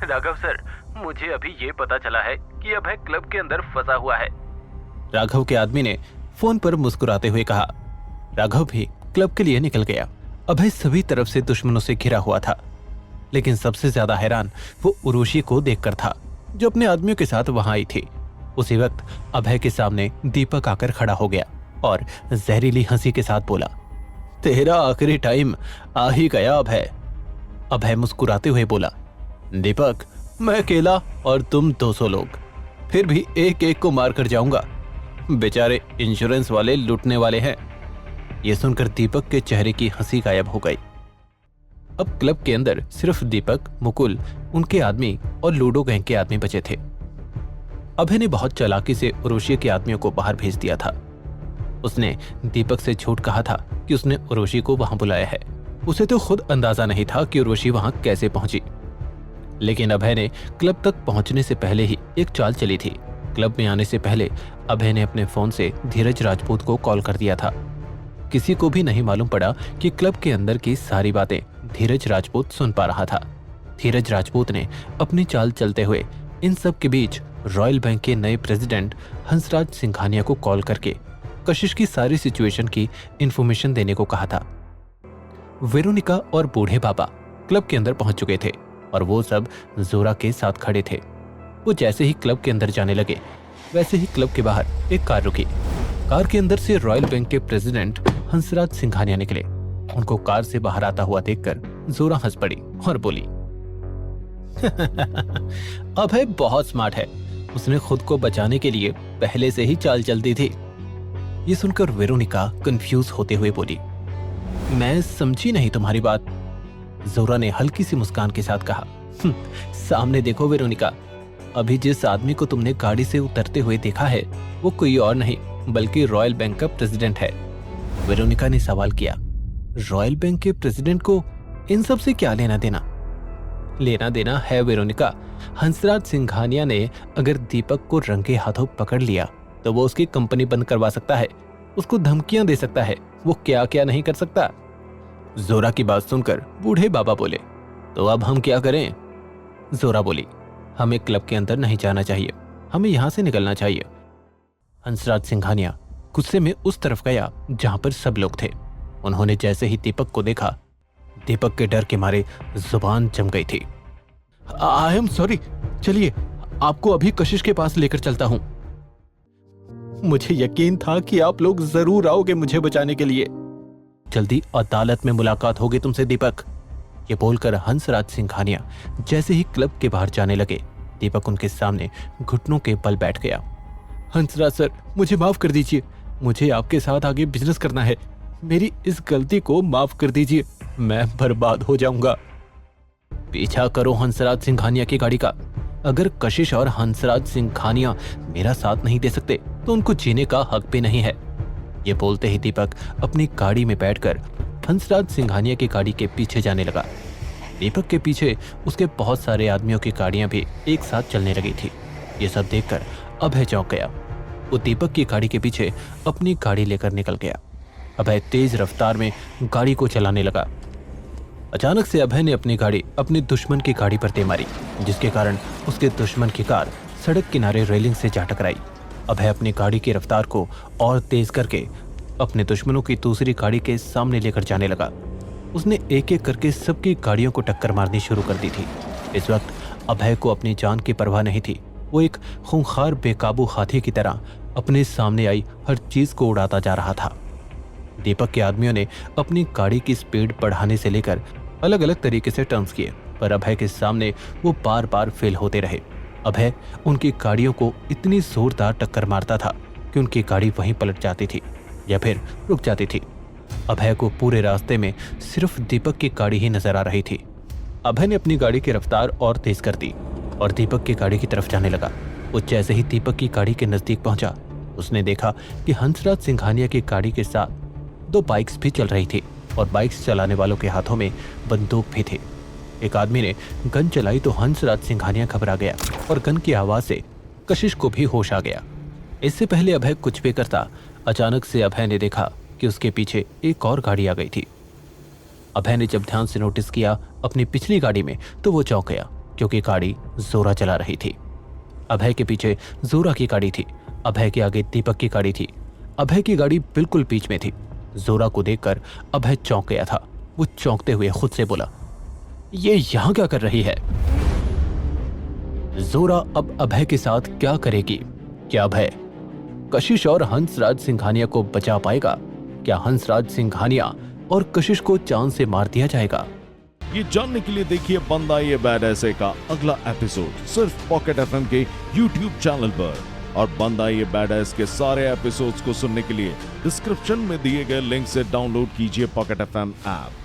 Raghav sir, मुझे अभी ये पता चला है कि अभय क्लब के अंदर फंसा हुआ है। राघव के आदमी ने फोन पर मुस्कुराते हुए कहा। राघव भी क्लब के लिए निकल गया। अभय सभी तरफ से दुश्मनों से घिरा हुआ था, लेकिन सबसे ज्यादा हैरान वो उर्वशी को देखकर था, जो अपने आदमियों के साथ वहां आई थी। उसी वक्त अभय के सामने दीपक आकर खड़ा हो गया और जहरीली हंसी के साथ बोला, तेरा आखिरी टाइम आ ही गया अभय। अभय मुस्कुराते हुए बोला, दीपक, मैं अकेला और तुम 200 लोग, फिर भी एक एक को मारकर जाऊंगा। बेचारे इंश्योरेंस वाले लूटने वाले हैं। यह सुनकर दीपक के चेहरे की हंसी गायब हो गई। अब क्लब के अंदर सिर्फ दीपक, मुकुल, उनके आदमी और लूडो गैंग के आदमी बचे थे। अभय ने बहुत चालाकी से उर्वशी के आदमियों को बाहर भेज दिया था। उसने दीपक से झूठ कहा था कि उसने उर्वशी को वहां बुलाया है। उसे तो खुद अंदाजा नहीं था कि उर्वशी वहां कैसे पहुंची। लेकिन अभय ने क्लब तक पहुंचने से पहले ही एक चाल चली थी। क्लब में आने से पहले अभय ने अपने फोन से धीरज राजपूत को कॉल कर दिया था। किसी को भी नहीं मालूम पड़ा कि क्लब के अंदर की सारी बातें धीरज राजपूत सुन पा रहा था। धीरज राजपूत ने अपनी चाल चलते हुए इन सब के बीच रॉयल बैंक के नए प्रेसिडेंट हंसराज सिंघानिया को कॉल करके कशिश की सारी सिचुएशन की इंफॉर्मेशन देने को कहा था। वेरोनिका और बूढ़े बाबा क्लब के अंदर पहुंच चुके थे और वो सब जोरा के साथ खड़े थे। वो जैसे ही क्लब के अंदर जाने लगे, वैसे ही क्लब के बाहर एक कार रुकी। कार के अंदर से रॉयल बैंक के प्रेसिडेंट हंसराज सिंघानिया निकले। उनको कार से बाहर आता हुआ देखकर जोरा हंस पड़ी और बोली, अभय बहुत स्मार्ट है, उसने खुद को बचाने के लिए पहले से ही चाल चल दी थी। ये सुनकर वेरोनिका कंफ्यूज होते हुए बोली, मैं समझी नहीं तुम्हारी बात। जोरा ने हल्की सी मुस्कान के साथ कहा, सामने देखो वेरोनिका, अभी जिस आदमी को तुमने गाड़ी से उतरते हुए देखा है वो कोई और नहीं बल्कि रॉयल बैंक का प्रेसिडेंट है। वेरोनिका ने सवाल किया, रॉयल बैंक के प्रेसिडेंट को इन सब से क्या लेना देना? लेना देना है वेरोनिका। हंसराज सिंघानिया ने अगर दीपक को रंगे हाथों पकड़ लिया तो वो उसकी कंपनी बंद करवा सकता है, उसको धमकियां दे सकता है, वो क्या क्या नहीं कर सकता। जोरा की बात सुनकर बूढ़े बाबा बोले, तो अब हम क्या करें? जोरा बोली, हमें क्लब के अंदर नहीं जाना चाहिए, हमें यहां से निकलना चाहिए। हंसराज सिंघानिया गुस्से में उस तरफ गया जहां पर सब लोग थे। उन्होंने जैसे ही दीपक को देखा, दीपक के डर के मारे जुबान जम गई थी। आई एम सॉरी, चलिए आपको अभी कशिश के पास लेकर चलता हूं। मुझे यकीन था कि आप लोग जरूर आओगे मुझे बचाने के लिए। जल्दी अदालत में मुलाकात होगी तुमसे दीपक। ये बोलकर हंसराज सिंघानिया जैसे ही क्लब के बाहर जाने लगे, दीपक उनके सामने घुटनों के बल बैठ गया। हंसराज सर, मुझे माफ कर दीजिए, मुझे आपके साथ आगे बिजनेस करना है, मेरी इस गलती को माफ कर दीजिए, मैं बर्बाद हो जाऊंगा। पीछा करो हंसराज सिंघानिया की गाड़ी का। अगर कशिश और हंसराज सिंघानिया मेरा साथ नहीं दे सकते तो उनको जीने का हक भी नहीं है। ये बोलते ही दीपक अपनी गाड़ी में बैठकर हंसराज सिंघानिया की गाड़ी के पीछे जाने लगा। दीपक के पीछे उसके बहुत सारे आदमियों की गाड़ियां भी एक साथ चलने लगी थी। ये सब देखकर अभय चौंक गया। वो दीपक की गाड़ी के पीछे अपनी गाड़ी लेकर निकल गया। अभय तेज रफ्तार में गाड़ी को चलाने लगा। अचानक से अभय ने अपनी गाड़ी अपने दुश्मन की गाड़ी पर दे मारी, जिसके कारण उसके दुश्मन की कार सड़क किनारे रेलिंग से जा टकराई। अभय अपनी गाड़ी की रफ्तार को और तेज करके अपने दुश्मनों की दूसरी गाड़ी के सामने लेकर जाने लगा। उसने एक एक करके सबकी गाड़ियों को टक्कर मारनी शुरू कर दी थी। इस वक्त अभय को अपनी जान की परवाह नहीं थी। वो एक खूंखार बेकाबू हाथी की तरह अपने सामने आई हर चीज को उड़ाता जा रहा था। दीपक के आदमियों ने अपनी गाड़ी की स्पीड बढ़ाने से लेकर अलग अलग तरीके से टर्न्स किए, पर अभय के सामने वो बार बार फेल होते रहे। अभय उनकी गाड़ियों को इतनी जोरदार टक्कर मारता था कि उनकी गाड़ी वहीं पलट जाती थी या फिर रुक जाती थी। अभय को पूरे रास्ते में सिर्फ दीपक की गाड़ी ही नजर आ रही थी। अभय ने अपनी गाड़ी की रफ्तार और तेज कर दी और दीपक की गाड़ी की तरफ जाने लगा। वो जैसे ही दीपक की गाड़ी के नजदीक पहुंचा, उसने देखा कि हंसराज सिंघानिया की गाड़ी के साथ दो बाइक्स भी चल रही थी और बाइक्स चलाने वालों के हाथों में बंदूक भी थे। एक आदमी ने गन चलाई तो हंसराज सिंघानिया घबरा गया और गन की आवाज से कशिश को भी होश आ गया। इससे पहले अभय कुछ भी करता, अचानक से अभय ने देखा कि उसके पीछे एक और गाड़ी आ गई थी। अभय ने जब ध्यान से नोटिस किया अपनी पिछली गाड़ी में, तो वो चौंक गया। क्योंकि गाड़ी जोरा चला रही थी। अभय के पीछे जोरा की गाड़ी थी, अभय के आगे दीपक की गाड़ी थी। अभय की गाड़ी बिल्कुल बीच में थी। जोरा को देखकर अभय चौंक गया था। वो चौंकते हुए खुद से बोला, ये यहां क्या कर रही है? जोरा अब अभय के साथ क्या करेगी? क्या अभय कशिश और हंसराज सिंघानिया को बचा पाएगा? क्या हंसराज सिंघानिया और कशिश को चांद से मार दिया जाएगा? ये जानने के लिए देखिए बंदा ये बैड ऐसे का अगला एपिसोड सिर्फ पॉकेट एफएम के YouTube चैनल पर। और बंदा ये बैड ऐस के सारे एपिसोड्स को सुनने के लिए डिस्क्रिप्शन में दिए गए लिंक से डाउनलोड कीजिए पॉकेट एफएम ऐप।